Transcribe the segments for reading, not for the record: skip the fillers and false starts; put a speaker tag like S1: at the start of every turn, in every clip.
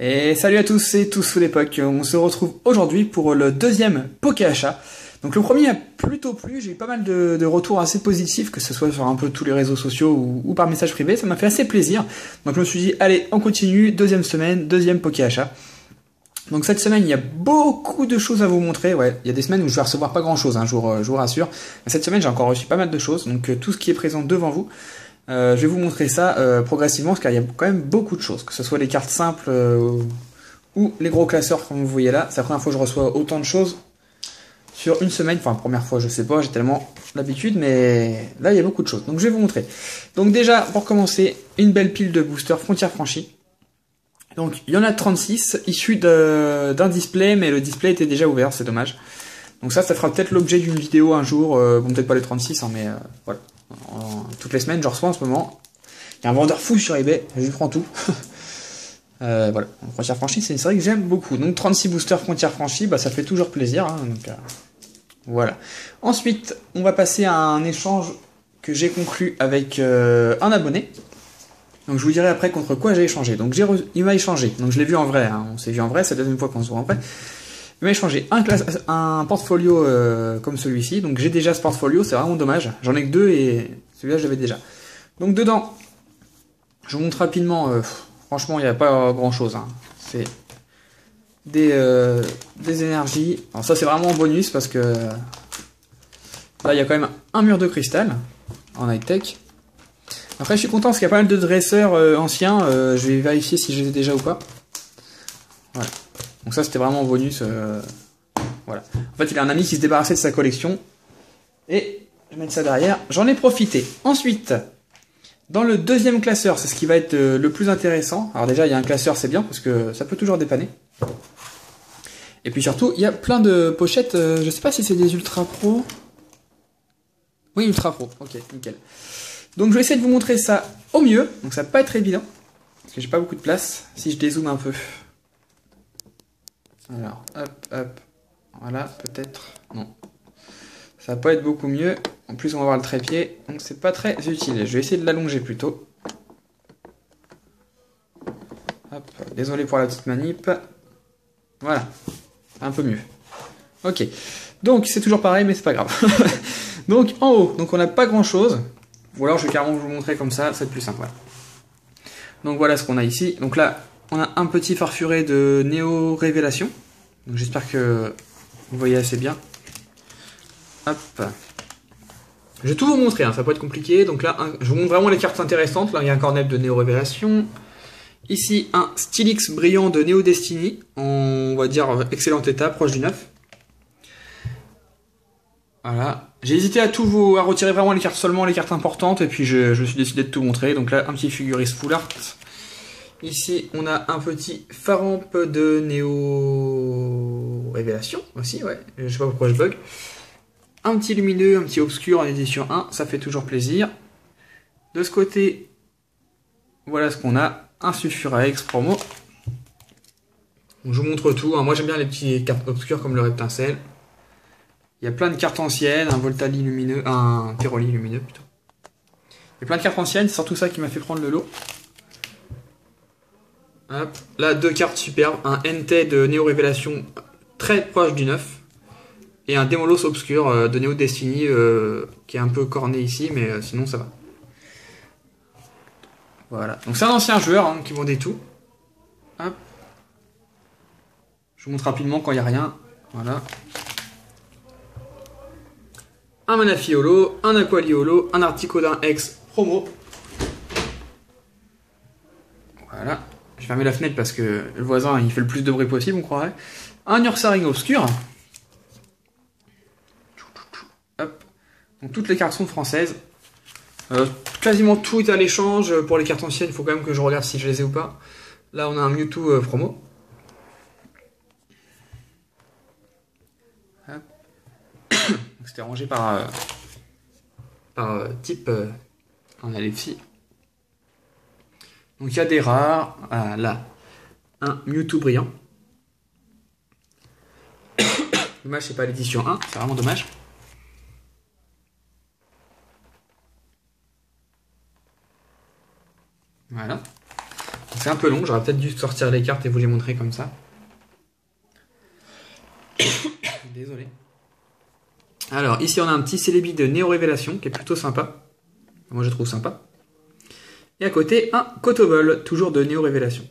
S1: Et salut à tous, c'est Tous Fous d'époque. On se retrouve aujourd'hui pour le deuxième Poké Achat. Donc le premier a plutôt plu, j'ai eu pas mal de retours assez positifs, que ce soit sur un peu tous les réseaux sociaux ou par message privé, ça m'a fait assez plaisir. Donc je me suis dit, allez, on continue, deuxième semaine, deuxième Poké Achat. Donc cette semaine, il y a beaucoup de choses à vous montrer. Ouais, il y a des semaines où je vais recevoir pas grand chose, hein, je vous rassure. Mais cette semaine, j'ai encore reçu pas mal de choses, donc tout ce qui est présent devant vous. Je vais vous montrer ça progressivement, parce qu'il y a quand même beaucoup de choses, que ce soit les cartes simples ou les gros classeurs, comme vous voyez là. C'est la première fois que je reçois autant de choses sur une semaine. Enfin, première fois, je sais pas, j'ai tellement l'habitude, mais là, il y a beaucoup de choses. Donc, je vais vous montrer. Donc déjà, pour commencer, une belle pile de boosters Frontières Franchies. Donc, il y en a 36, issus d'un display, mais le display était déjà ouvert, c'est dommage. Donc ça fera peut-être l'objet d'une vidéo un jour, bon, peut-être pas les 36, hein, mais voilà. Toutes les semaines, je reçois en ce moment. Il y a un vendeur fou sur eBay, je lui prends tout. Voilà, Frontières Franchies, c'est vrai que j'aime beaucoup. Donc 36 boosters Frontières Franchies, bah, ça fait toujours plaisir. Hein, donc, voilà. Ensuite, on va passer à un échange que j'ai conclu avec un abonné. Donc je vous dirai après contre quoi j'ai échangé. Donc il m'a échangé, donc je l'ai vu en vrai, hein. On s'est vu en vrai, c'est la deuxième fois qu'on se voit en vrai. Il m'a échangé un portfolio comme celui-ci, donc j'ai déjà ce portfolio, c'est vraiment dommage. J'en ai que deux et celui-là je l'avais déjà. Donc dedans, je vous montre rapidement, franchement il n'y a pas grand-chose. Hein. C'est des énergies. Alors ça c'est vraiment un bonus parce que là il y a quand même un mur de cristal en high-tech. Après je suis content parce qu'il y a pas mal de dresseurs anciens, je vais vérifier si je les ai déjà ou pas. Voilà. Donc ça c'était vraiment un bonus. Voilà. En fait il a un ami qui se débarrassait de sa collection. Et je vais mettre ça derrière. J'en ai profité. Ensuite, dans le deuxième classeur, c'est ce qui va être le plus intéressant. Alors déjà il y a un classeur, c'est bien parce que ça peut toujours dépanner. Et puis surtout il y a plein de pochettes. Je sais pas si c'est des Ultra Pro. Oui, Ultra Pro. Ok, nickel. Donc je vais essayer de vous montrer ça au mieux. Donc ça va pas être évident. Parce que j'ai pas beaucoup de place. Si je dézoome un peu. Alors, hop, hop. Voilà, peut-être. Non. Ça va pas être beaucoup mieux. En plus, on va voir le trépied. Donc c'est pas très utile. Je vais essayer de l'allonger plutôt. Hop. Désolé pour la petite manip. Voilà. Un peu mieux. Ok. Donc c'est toujours pareil, mais c'est pas grave. Donc en haut, donc on n'a pas grand chose. Ou alors je vais carrément vous montrer comme ça, c'est plus simple. Voilà. Donc voilà ce qu'on a ici. Donc là, on a un petit farfuré de Néo Révélation. Donc j'espère que vous voyez assez bien. Hop. Je vais tout vous montrer, hein, ça peut être compliqué. Donc là, je vous montre vraiment les cartes intéressantes. Là, il y a un cornet de Néo Révélation. Ici, un Stylix brillant de Néo Destiny. On va dire excellent état, proche du neuf. Voilà. J'ai hésité à retirer vraiment les cartes, seulement les cartes importantes, et puis je me suis décidé de tout montrer. Donc là, un petit figuriste full art. Ici, on a un petit Faramp de Néo Révélation aussi, ouais. Je sais pas pourquoi je bug. Un petit lumineux, un petit obscur en édition 1, ça fait toujours plaisir. De ce côté, voilà ce qu'on a. Un Sulfurex promo. Donc, je vous montre tout. Hein. Moi, j'aime bien les petites cartes obscures comme le Reptincelle. Il y a plein de cartes anciennes, un Voltali lumineux, un Pyroli lumineux plutôt. Il y a plein de cartes anciennes, c'est surtout ça qui m'a fait prendre le lot. Hop. Là, deux cartes superbes, un NT de Néo Révélation très proche du 9 et un Démolos Obscur de Néo Destiny qui est un peu corné ici, mais sinon ça va. Voilà, donc c'est un ancien joueur hein, qui vendait tout. Hop. Je vous montre rapidement quand il n'y a rien. Voilà. Un Manafi Holo, un Aquali Holo, un Articodin X promo. Voilà. Je vais fermer la fenêtre parce que le voisin il fait le plus de bruit possible, on croirait. Un Ursaring Obscur. Hop. Donc toutes les cartes sont françaises. Quasiment tout est à l'échange. Pour les cartes anciennes, il faut quand même que je regarde si je les ai ou pas. Là, on a un Mewtwo promo. C'était rangé par type en Alephi. Donc il y a des rares. Ah, là, un Mewtwo brillant. Dommage, c'est pas l'édition 1, c'est vraiment dommage. Voilà. C'est un peu long, j'aurais peut-être dû sortir les cartes et vous les montrer comme ça. Désolé. Alors, ici on a un petit Celebi de Néo Révélation qui est plutôt sympa. Moi je trouve sympa. Et à côté, un Cotobol, toujours de Néo Révélation.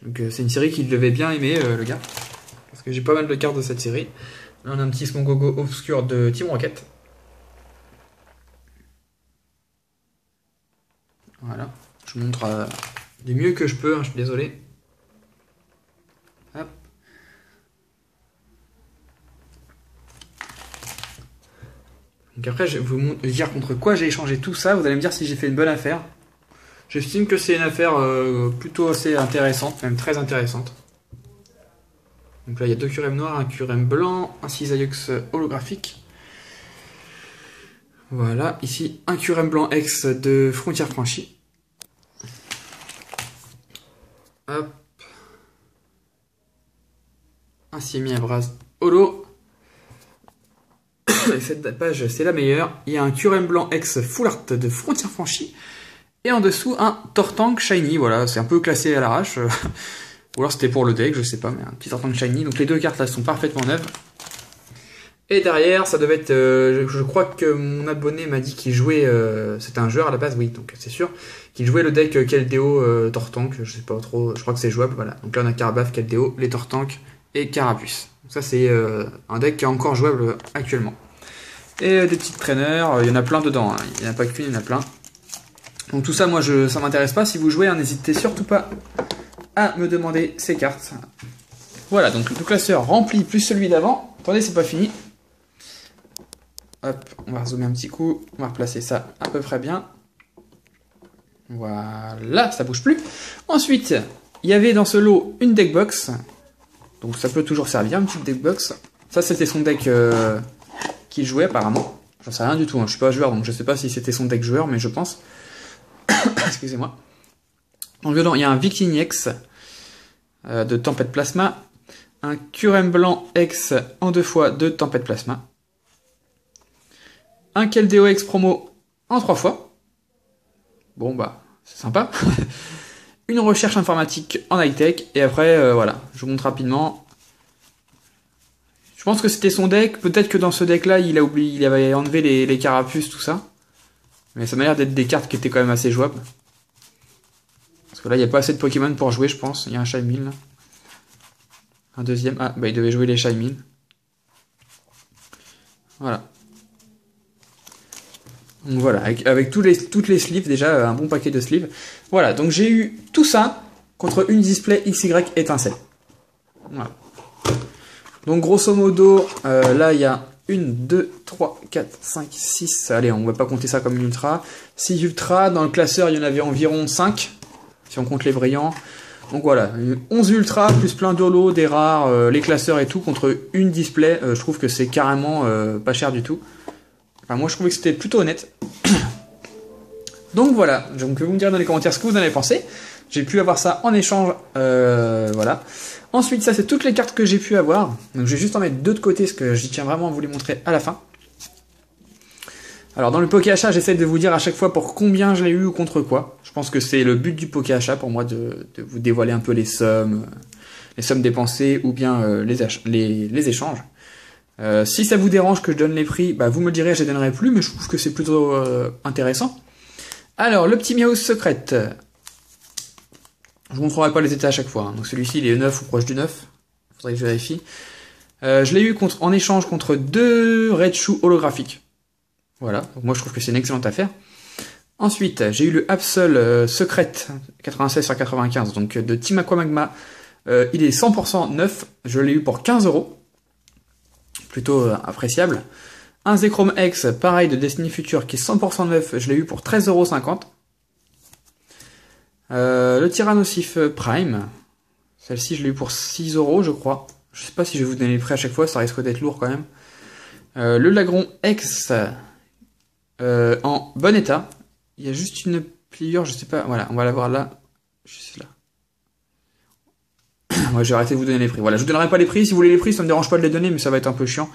S1: Donc c'est une série qu'il devait bien aimer, le gars. Parce que j'ai pas mal de cartes de cette série. Là on a un petit Smogogo obscur de Team Rocket. Voilà, je montre du mieux que je peux, hein, je suis désolé. Hop. Donc après, je vais vous dire contre quoi j'ai échangé tout ça. Vous allez me dire si j'ai fait une bonne affaire. J'estime que c'est une affaire plutôt assez intéressante, même très intéressante. Donc là, il y a 2 Curem noirs, un Curem blanc, un Cisaillux holographique. Voilà, ici un Curem blanc X de Frontières franchies. Hop. Un Siemi à Braz holo. Et cette page, c'est la meilleure. Il y a un Curem blanc X Full Art de Frontières franchies. Et en dessous, un Tortank Shiny. Voilà, c'est un peu classé à l'arrache. Ou alors c'était pour le deck, je sais pas, mais un petit Tortank Shiny. Donc les deux cartes là sont parfaitement neuves. Et derrière, ça devait être... je crois que mon abonné m'a dit qu'il jouait... c'était un joueur à la base, oui, donc c'est sûr. Qu'il jouait le deck Keldeo Tortank, je sais pas trop, je crois que c'est jouable, voilà. Donc là on a Carbaf, Keldeo, les Tortank et Carapuce. Donc ça c'est un deck qui est encore jouable actuellement. Et des petites traîneurs, il y en a plein dedans, hein. Il n'y en a pas qu'une, il y en a plein. Donc tout ça, moi, ça m'intéresse pas. Si vous jouez, hein, n'hésitez surtout pas à me demander ces cartes. Voilà, donc le classeur rempli plus celui d'avant. Attendez, c'est pas fini. Hop, on va zoomer un petit coup. On va replacer ça à peu près bien. Voilà, ça bouge plus. Ensuite, il y avait dans ce lot une deckbox. Donc ça peut toujours servir, une petite deckbox. Ça, c'était son deck qu'il jouait apparemment. J'en sais rien du tout, hein. Je suis pas joueur, donc je sais pas si c'était son deck joueur, mais je pense. Excusez-moi. En violent, il y a un Viking X de Tempête Plasma, un Curem blanc X en 2 fois de Tempête Plasma, un Keldeo X promo en 3 fois. Bon bah, c'est sympa. Une recherche informatique en high-tech, et après, voilà, je vous montre rapidement. Je pense que c'était son deck, peut-être que dans ce deck-là, il a oublié, il avait enlevé les carapuces, tout ça. Mais ça m'a l'air d'être des cartes qui étaient quand même assez jouables. Parce que là, il n'y a pas assez de Pokémon pour jouer, je pense. Il y a un Shaymin, là. Un deuxième. Ah, bah il devait jouer les Shaymin. Voilà. Donc voilà, avec toutes les sleeves, déjà, un bon paquet de sleeves. Voilà, donc j'ai eu tout ça contre une display XY étincelle. Voilà. Donc grosso modo, là, il y a 1, 2, 3, 4, 5, 6, allez, on ne va pas compter ça comme une ultra. 6 ultras, dans le classeur, il y en avait environ 5, si on compte les brillants. Donc voilà, 11 ultras, plus plein d'holo, des rares, les classeurs et tout, contre une display, je trouve que c'est carrément pas cher du tout. Enfin, moi, je trouvais que c'était plutôt honnête. Donc voilà, donc vous me direz dans les commentaires ce que vous en avez pensé. J'ai pu avoir ça en échange, voilà. Ensuite, ça c'est toutes les cartes que j'ai pu avoir. Donc je vais juste en mettre 2 de côté, parce que j'y tiens vraiment à vous les montrer à la fin. Alors dans le Poké Achat, j'essaie de vous dire à chaque fois pour combien je l'ai eu ou contre quoi. Je pense que c'est le but du Poké Achat pour moi de vous dévoiler un peu les sommes dépensées ou bien les échanges. Si ça vous dérange que je donne les prix, bah vous me le direz, je les donnerai plus, mais je trouve que c'est plutôt intéressant. Alors, le petit Miaus Secret. Je vous montrerai pas les états à chaque fois. Hein. Donc celui-ci, il est 9 ou proche du 9. Faudrait que je vérifie. Je l'ai eu en échange contre 2 Raichu holographiques. Voilà, donc moi je trouve que c'est une excellente affaire. Ensuite, j'ai eu le Absol Secret 96 sur 95, donc de Team Aqua Magma. Il est 100% neuf, je l'ai eu pour 15 €. Plutôt appréciable. Un Zekrom X, pareil, de Destiny Future, qui est 100% neuf, je l'ai eu pour 13,50 €. Le Tyrannosif Prime, celle-ci je l'ai eu pour 6 €, je crois. Je sais pas si je vais vous donner les prix à chaque fois, ça risque d'être lourd quand même. Le Lagron X, en bon état. Il y a juste une pliure, je sais pas, voilà, on va la voir là. Juste là. Ouais, j'ai arrêté de vous donner les prix. Voilà, je vous donnerai pas les prix. Si vous voulez les prix, ça me dérange pas de les donner, mais ça va être un peu chiant.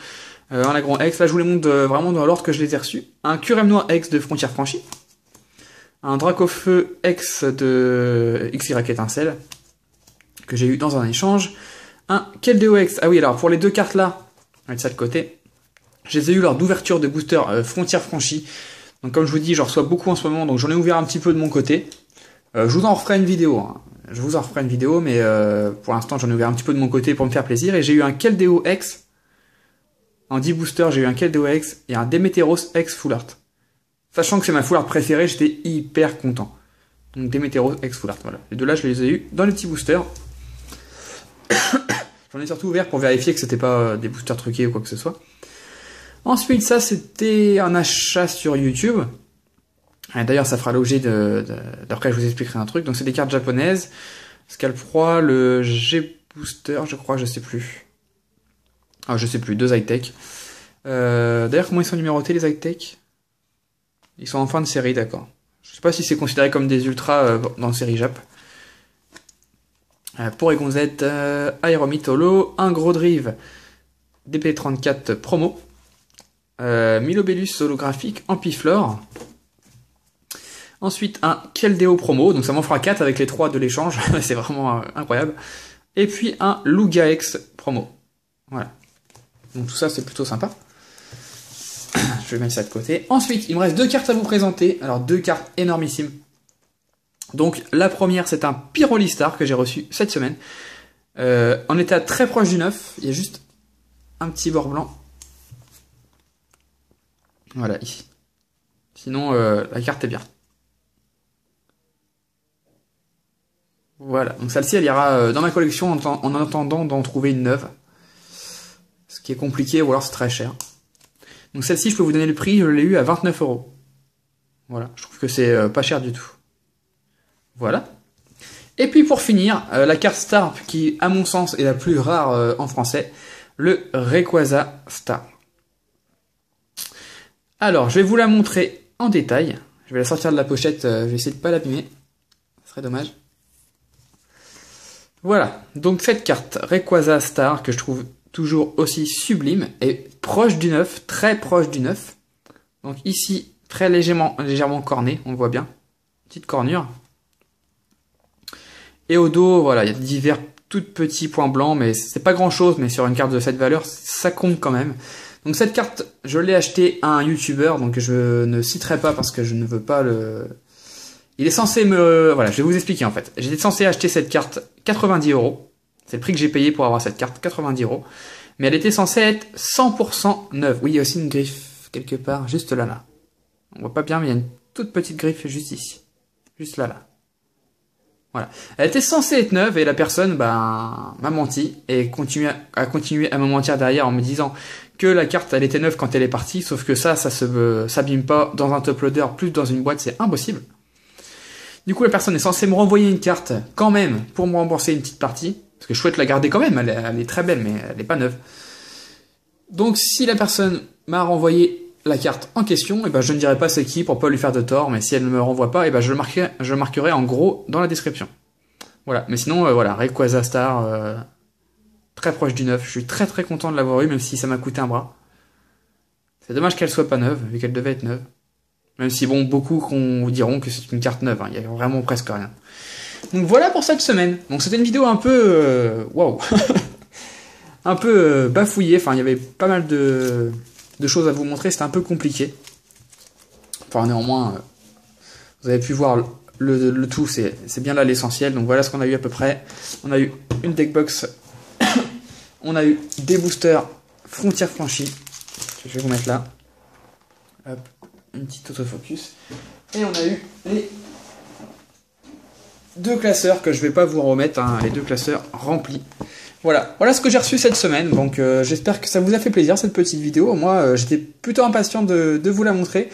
S1: Un Lagron X, là je vous les montre vraiment dans l'ordre que je les ai reçus. Un Curem Noir X de Frontières franchies. un Dracofeu X de XY étincelle, que j'ai eu dans un échange. Un Keldeo X. Ah oui, alors pour les deux cartes là, on va mettre ça de côté. Je les ai eu lors d'ouverture de booster Frontières Franchies. Donc comme je vous dis, j'en reçois beaucoup en ce moment, donc j'en ai ouvert un petit peu de mon côté. Je vous en referai une vidéo, hein. Je vous en referai une vidéo, mais pour l'instant j'en ai ouvert un petit peu de mon côté pour me faire plaisir. Et j'ai eu un Keldeo X. En 10 boosters, j'ai eu un Keldeo X et un Demeteros X Full Art. Sachant que c'est ma Full Art préférée, j'étais hyper content. Donc Demeteros X Full Art, voilà. Les deux là, je les ai eu dans les petits boosters. J'en ai surtout ouvert pour vérifier que c'était pas des boosters truqués ou quoi que ce soit. Ensuite, ça c'était un achat sur YouTube. D'ailleurs, ça fera l'objet d'après, je vous expliquerai un truc. Donc, c'est des cartes japonaises. Scalp-Roi, le G-Booster, je crois, je sais plus. Ah, je sais plus, 2 high-tech. D'ailleurs, comment ils sont numérotés, les high-tech? Ils sont en fin de série, d'accord. Je sais pas si c'est considéré comme des ultras dans la série Jap. Pour Egon Z, Aeromite Holo, un gros drive DP34 promo. Milobellus holographique Ampiflore. Ensuite, un Keldeo promo, donc ça m'en fera 4 avec les 3 de l'échange, c'est vraiment incroyable. Et puis un Lugia X promo. Voilà. Donc tout ça, c'est plutôt sympa. Je vais mettre ça de côté. Ensuite, il me reste 2 cartes à vous présenter. Alors, 2 cartes énormissimes. Donc, la première, c'est un Pyrolistar que j'ai reçu cette semaine. En état très proche du 9. Il y a juste un petit bord blanc. Voilà, ici. Sinon, la carte est bien. Voilà, donc celle-ci elle ira dans ma collection en attendant d'en trouver une neuve. Ce qui est compliqué ou alors c'est très cher. Donc celle-ci je peux vous donner le prix, je l'ai eu à 29 €. Voilà, je trouve que c'est pas cher du tout. Voilà. Et puis pour finir, la carte Star qui à mon sens est la plus rare en français, le Rayquaza Star. Alors je vais vous la montrer en détail. Je vais la sortir de la pochette, je vais essayer de pas l'abîmer. Ce serait dommage. Voilà, donc cette carte Rayquaza Star que je trouve toujours aussi sublime est proche du 9, très proche du 9. Donc ici, très légèrement corné, on le voit bien. Petite cornure. Et au dos, voilà, il y a divers tout petits points blancs, mais c'est pas grand chose, mais sur une carte de cette valeur, ça compte quand même. Donc cette carte, je l'ai achetée à un YouTuber, donc je ne citerai pas parce que je ne veux pas le... Il est censé me... Voilà, je vais vous expliquer en fait. J'étais censé acheter cette carte 90 €. C'est le prix que j'ai payé pour avoir cette carte, 90 €. Mais elle était censée être 100% neuve. Oui, il y a aussi une griffe quelque part, juste là. On voit pas bien, mais il y a une toute petite griffe juste ici. Juste là. Voilà. Elle était censée être neuve et la personne m'a menti et a continué à me mentir derrière en me disant que la carte elle était neuve quand elle est partie. Sauf que ça s'abîme pas dans un top loader, plus dans une boîte, c'est impossible. Du coup, la personne est censée me renvoyer une carte quand même pour me rembourser une petite partie. Parce que je souhaite la garder quand même, elle est très belle, mais elle n'est pas neuve. Donc, si la personne m'a renvoyé la carte en question, et ben, je ne dirai pas c'est qui pour pas lui faire de tort. Mais si elle ne me renvoie pas, et ben, je le marquerai en gros dans la description. Voilà. Mais sinon, voilà, Rayquaza Star, très proche du 9. Je suis très très content de l'avoir eu, même si ça m'a coûté un bras. C'est dommage qu'elle soit pas neuve, vu qu'elle devait être neuve. Même si, bon, beaucoup vous diront que c'est une carte neuve, hein, il y a vraiment presque rien. Donc voilà pour cette semaine. Donc c'était une vidéo un peu... Waouh. Un peu bafouillée, enfin il y avait pas mal de choses à vous montrer, c'était un peu compliqué. Enfin néanmoins, vous avez pu voir le tout, c'est bien là l'essentiel. Donc voilà ce qu'on a eu à peu près. On a eu une deckbox, on a eu des boosters Frontières Franchies. Je vais vous mettre là. Hop. Une petite autofocus. Et on a eu les 2 classeurs que je vais pas vous remettre, hein, les 2 classeurs remplis. Voilà ce que j'ai reçu cette semaine. Donc j'espère que ça vous a fait plaisir cette petite vidéo. Moi j'étais plutôt impatient de vous la montrer.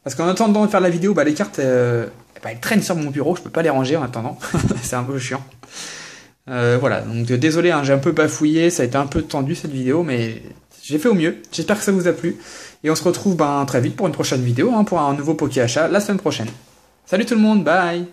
S1: Parce qu'en attendant de faire la vidéo, les cartes elles traînent sur mon bureau, je peux pas les ranger en attendant. C'est un peu chiant. Voilà, donc désolé, hein, j'ai un peu bafouillé, ça a été un peu tendu cette vidéo, mais j'ai fait au mieux. J'espère que ça vous a plu. Et on se retrouve très vite pour une prochaine vidéo, hein, pour un nouveau Poké Achat la semaine prochaine. Salut tout le monde, bye!